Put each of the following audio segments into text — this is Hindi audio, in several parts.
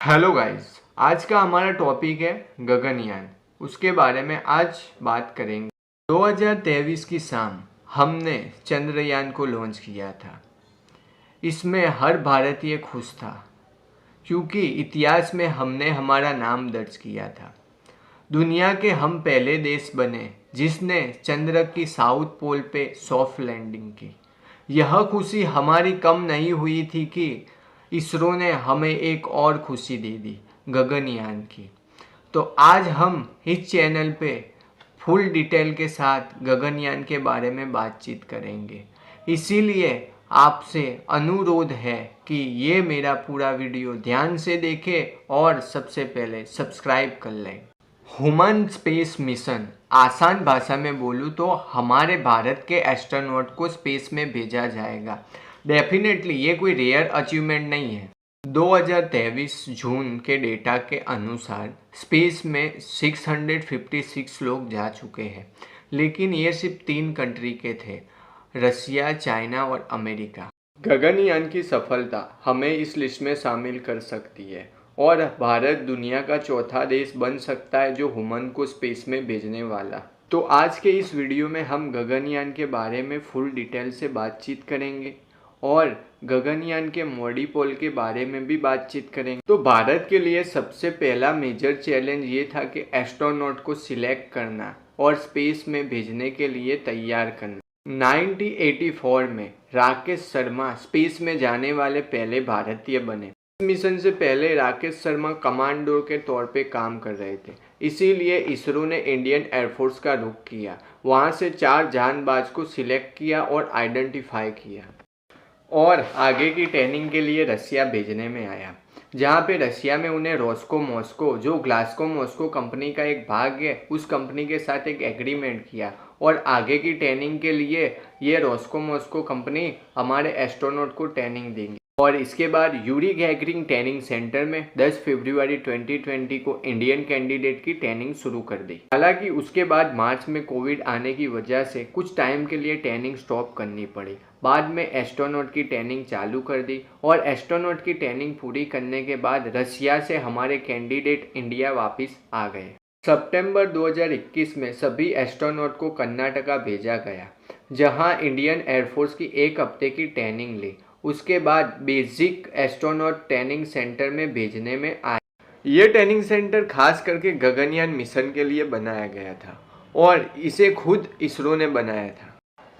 Hello guys. आज का हमारा टॉपिक है गगनयान। उसके बारे में आज बात करेंगे। 2023 की शाम हमने चंद्रयान को लॉन्च किया था। इसमें हर भारतीय खुश था क्योंकि इतिहास में हमने हमारा नाम दर्ज किया था। दुनिया के हम पहले देश बने जिसने चंद्र की साउथ पोल पे सॉफ्ट लैंडिंग की। यह खुशी हमारी कम नहीं हुई थी कि इसरो ने हमें एक और खुशी दे दी, गगनयान की। तो आज हम इस चैनल पे फुल डिटेल के साथ गगनयान के बारे में बातचीत करेंगे। इसीलिए आपसे अनुरोध है कि ये मेरा पूरा वीडियो ध्यान से देखें और सबसे पहले सब्सक्राइब कर लें। ह्यूमन स्पेस मिशन, आसान भाषा में बोलूँ तो हमारे भारत के एस्ट्रोनॉट को स्पेस में भेजा जाएगा। डेफिनेटली ये कोई रेयर अचीवमेंट नहीं है। 2023 जून के डेटा के अनुसार स्पेस में 656 लोग जा चुके हैं, लेकिन ये सिर्फ 3 कंट्री के थे, रसिया, चाइना और अमेरिका। गगनयान की सफलता हमें इस लिस्ट में शामिल कर सकती है और भारत दुनिया का चौथा देश बन सकता है जो ह्यूमन को स्पेस में भेजने वाला। तो आज के इस वीडियो में हम गगनयान के बारे में फुल डिटेल से बातचीत करेंगे और गगनयान के मॉडिपोल के बारे में भी बातचीत करेंगे। तो भारत के लिए सबसे पहला मेजर चैलेंज ये था कि एस्ट्रोनॉट को सिलेक्ट करना और स्पेस में भेजने के लिए तैयार करना। 1984 में राकेश शर्मा स्पेस में जाने वाले पहले भारतीय बने। इस मिशन से पहले राकेश शर्मा कमांडो के तौर पे काम कर रहे थे, इसीलिए इसरो ने इंडियन एयरफोर्स का रुख किया। वहां से 4 जानबाज को सिलेक्ट किया और आइडेंटिफाई किया और आगे की ट्रेनिंग के लिए रसिया भेजने में आया, जहाँ पे रसिया में उन्हें रॉस्को मॉस्को, जो ग्लास्को मॉस्को कंपनी का एक भाग है, उस कंपनी के साथ एक एग्रीमेंट किया और आगे की ट्रेनिंग के लिए ये रॉस्को मॉस्को कंपनी हमारे एस्ट्रोनॉट को ट्रेनिंग देंगी। और इसके बाद यूरी गैगरिन ट्रेनिंग सेंटर में 10 फरवरी 2020 को इंडियन कैंडिडेट की ट्रेनिंग शुरू कर दी। हालांकि उसके बाद मार्च में कोविड आने की वजह से कुछ टाइम के लिए ट्रेनिंग स्टॉप करनी पड़ी। बाद में एस्ट्रोनॉट की ट्रेनिंग चालू कर दी और एस्ट्रोनॉट की ट्रेनिंग पूरी करने के बाद रसिया से हमारे कैंडिडेट इंडिया वापस आ गए। सितंबर 2021 में सभी एस्ट्रोनॉट को कर्नाटका भेजा गया, जहां इंडियन एयरफोर्स की 1 हफ्ते की ट्रेनिंग ली। उसके बाद बेसिक एस्ट्रोनॉट ट्रेनिंग सेंटर में भेजने में आए। ये ट्रेनिंग सेंटर खास करके गगनयान मिशन के लिए बनाया गया था और इसे खुद इसरो ने बनाया था।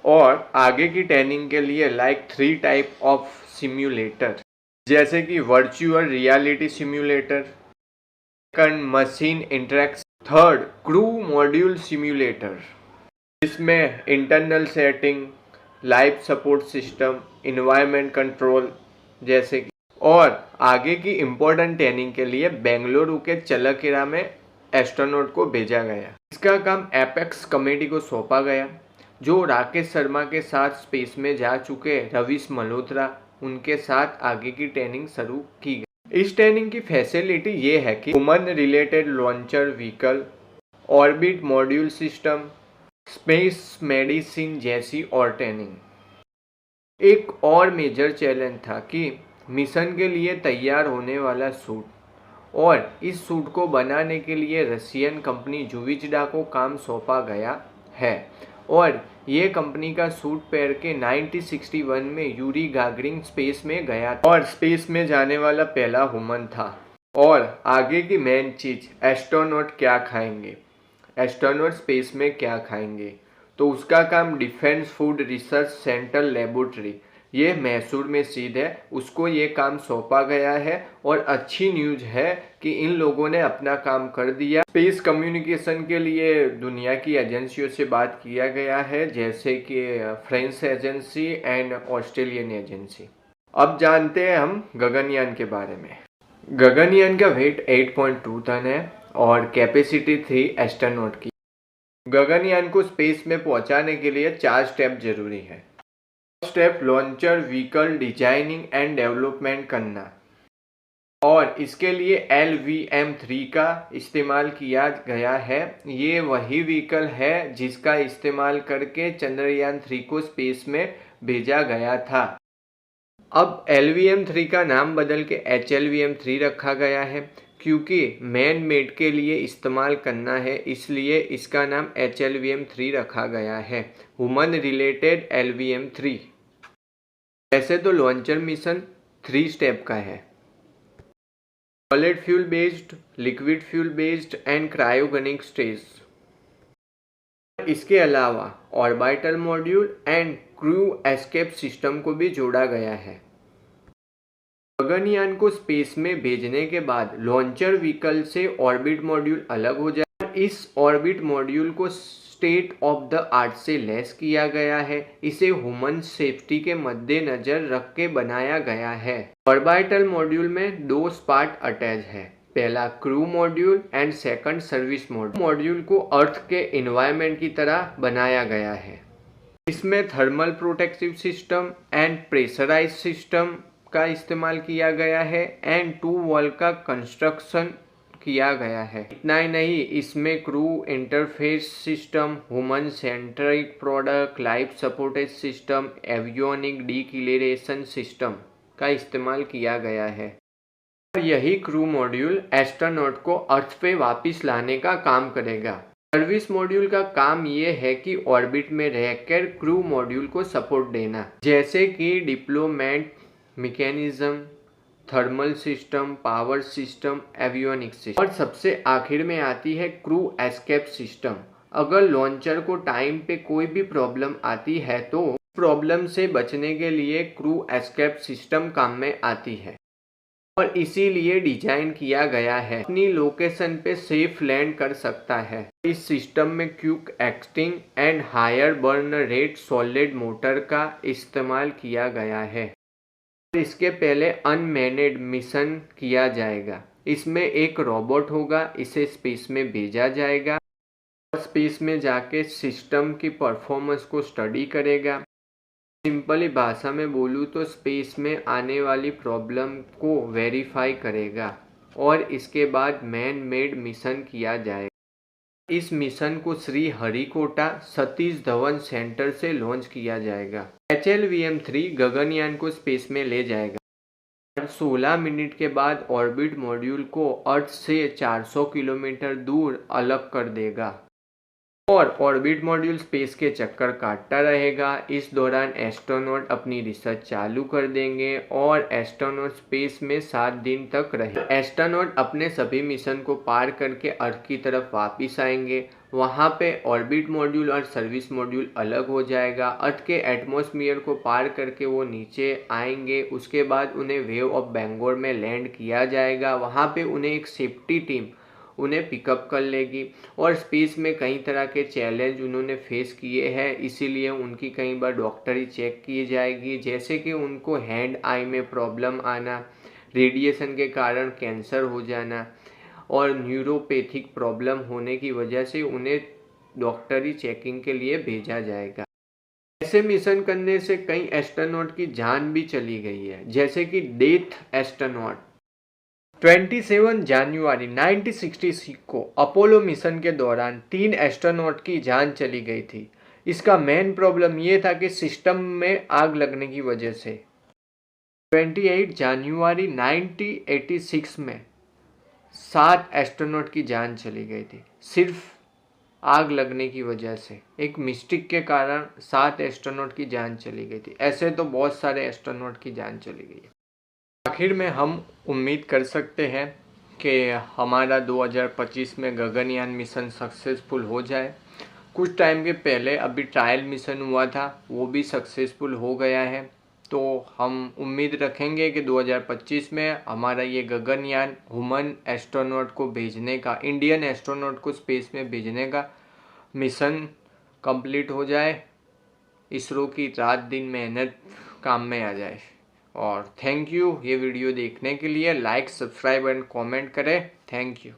और आगे की ट्रेनिंग के लिए 3 टाइप ऑफ सिम्युलेटर, जैसे कि virtual reality simulator, second machine interaction, third crew module simulator, इसमें internal setting, life support system, environment control जैसे कि। और आगे की इम्पोर्टेंट ट्रेनिंग के लिए बेंगलुरु के चलकेरा में एस्ट्रोनॉट को भेजा गया। इसका काम एपेक्स कमेटी को सौंपा गया, जो राकेश शर्मा के साथ स्पेस में जा चुके रवीश मल्होत्रा, उनके साथ आगे की ट्रेनिंग शुरू की गई। इस ट्रेनिंग की फैसिलिटी ये है कि human related launcher vehicle, orbit module system, space medicine जैसी और ट्रेनिंग। एक और मेजर चैलेंज था कि मिशन के लिए तैयार होने वाला सूट, और इस सूट को बनाने के लिए रशियन कंपनी जुविजडा को काम सौंपा गया है और ये कंपनी का सूट पहन के 1961 में यूरी गागरिन स्पेस में गया और स्पेस में जाने वाला पहला ह्यूमन था। और आगे की मेन चीज, एस्ट्रोनॉट क्या खाएंगे, एस्ट्रोनॉट स्पेस में क्या खाएंगे, तो उसका काम defence food research centre laboratory, ये मैसूर में स्थित है, उसको ये काम सौंपा गया है। और अच्छी न्यूज है कि इन लोगों ने अपना काम कर दिया। स्पेस कम्युनिकेशन के लिए दुनिया की एजेंसियों से बात किया गया है, जैसे कि French agency and Australian agency. अब जानते हैं हम गगनयान के बारे में। गगनयान का वेट 8.2 टन है और कैपेसिटी 3 एस्ट्रोनॉट की। गगनयान को स्पेस में पहुंचाने के लिए 4 स्टेप जरूरी है। Step, launcher vehicle designing and development करना, और इसके लिए LVM-3 का इस्तेमाल किया गया है। ये वही व्हीकल है जिसका इस्तेमाल करके चंद्रयान 3 को स्पेस में भेजा गया था। अब LVM-3 का नाम बदल के HLVM-3 रखा गया है, क्योंकि मैन मेड के लिए इस्तेमाल करना है, इसलिए इसका नाम HLVM-3 रखा गया है, ह्यूमन रिलेटेड LVM-3। वैसे तो लॉन्चर मिशन 3 स्टेप का है, solid fuel based, liquid fuel based and cryogenic stage. इसके अलावा orbital module and crew escape system को भी जोड़ा गया है। गगनयान को स्पेस में भेजने के बाद लॉन्चर व्हीकल से ऑर्बिट मॉड्यूल अलग हो जाए। इस ऑर्बिट मॉड्यूल को स्टेट ऑफ द आर्ट से लैस किया गया है। इसे ह्यूमन सेफ्टी के मद्देनजर रख के बनाया गया है। ऑर्बिटल मॉड्यूल में 2 पार्ट अटैच है, पहला crew module and second service module. Module को अर्थ के एनवायरनमेंट की तरह बनाया गया है। इसमें thermal protective system and pressurise system का इस्तेमाल किया गया है एंड 2 वॉल का कंस्ट्रक्शन किया गया है। इतना ही नहीं, इसमें crew interface system, human centric product, life supported system, avionic declaration system का इस्तेमाल किया गया है। यही क्रू मॉड्यूल एस्ट्रोनॉट को अर्थ पे वापस लाने का काम करेगा। सर्विस मॉड्यूल का काम ये है कि ऑर्बिट में रहकर क्रू मॉड्यूल को सपोर्ट देना, जैसे कि diplomat mechanism, thermal system, power system, avionic system. और सबसे आखिर में आती है क्रू एस्केप सिस्टम। अगर लॉन्चर को टाइम पे कोई भी प्रॉब्लम आती है तो प्रॉब्लम से बचने के लिए क्रू एस्केप सिस्टम काम में आती है और इसीलिए डिजाइन किया गया है, अपनी लोकेशन पे सेफ लैंड कर सकता है। इस सिस्टम में quick acting and higher burn rate solid motor का इस्तेमाल किया गया है। इसके पहले अनमैनेड मिशन किया जाएगा। इसमें एक रोबोट होगा, इसे स्पेस में भेजा जाएगा और स्पेस में जाके सिस्टम की परफॉर्मेंस को स्टडी करेगा। सिंपली भाषा में बोलूँ तो स्पेस में आने वाली प्रॉब्लम को वेरीफाई करेगा और इसके बाद मैन मेड मिशन किया जाएगा। इस मिशन को श्री हरिकोटा सतीश धवन सेंटर से लॉन्च किया जाएगा। HLVM-3 गगनयान को स्पेस में ले जाएगा और 16 मिनट के बाद ऑर्बिट मॉड्यूल को अर्थ से 400 किलोमीटर दूर अलग कर देगा और ऑर्बिट मॉड्यूल स्पेस के चक्कर काटता रहेगा। इस दौरान एस्ट्रोनॉट अपनी रिसर्च चालू कर देंगे और एस्ट्रोनॉट स्पेस में 7 दिन तक रहे। एस्ट्रोनॉट अपने सभी मिशन को पार करके अर्थ की तरफ वापस आएंगे। वहाँ पे ऑर्बिट मॉड्यूल और सर्विस मॉड्यूल अलग हो जाएगा। अर्थ के एटमॉस्फेयर को पार करके वो नीचे आएंगे। उसके बाद उन्हें वेव ऑफ बेंगोर में लैंड किया जाएगा। वहाँ पे उन्हें एक सेफ्टी टीम उन्हें पिकअप कर लेगी और स्पेस में कई तरह के चैलेंज उन्होंने फेस किए हैं, इसीलिए उनकी कई बार डॉक्टरी चेक की जाएगी, जैसे कि उनको हैंड आई में प्रॉब्लम आना, रेडिएशन के कारण कैंसर हो जाना और न्यूरोपैथिक प्रॉब्लम होने की वजह से उन्हें डॉक्टरी चेकिंग के लिए भेजा जाएगा। ऐसे मिशन करने से कई एस्ट्रोनॉट की जान भी चली गई है, जैसे कि डेथ एस्ट्रोनॉट। 27 जनवरी 1966 को अपोलो मिशन के दौरान 3 एस्ट्रोनॉट की जान चली गई थी। इसका मेन प्रॉब्लम ये था कि सिस्टम में आग लगने की वजह से। 28 जनवरी 1986 में 7 एस्ट्रोनॉट की जान चली गई थी, सिर्फ आग लगने की वजह से। एक मिस्टेक के कारण 7 एस्ट्रोनॉट की जान चली गई थी। ऐसे तो बहुत सारे एस्ट्रोनॉट की जान चली गई है। आखिर में हम उम्मीद कर सकते हैं कि हमारा 2025 में गगनयान मिशन सक्सेसफुल हो जाए। कुछ टाइम के पहले अभी ट्रायल मिशन हुआ था, वो भी सक्सेसफुल हो गया है। तो हम उम्मीद रखेंगे कि 2025 में हमारा ये गगनयान ह्यूमन एस्ट्रोनॉट को भेजने का, इंडियन एस्ट्रोनॉट को स्पेस में भेजने का मिशन कंप्लीट हो जाए। इसरो की रात दिन मेहनत काम में आ जाए। और थैंक यू ये वीडियो देखने के लिए। लाइक, सब्सक्राइब एंड कमेंट करें। Thank you.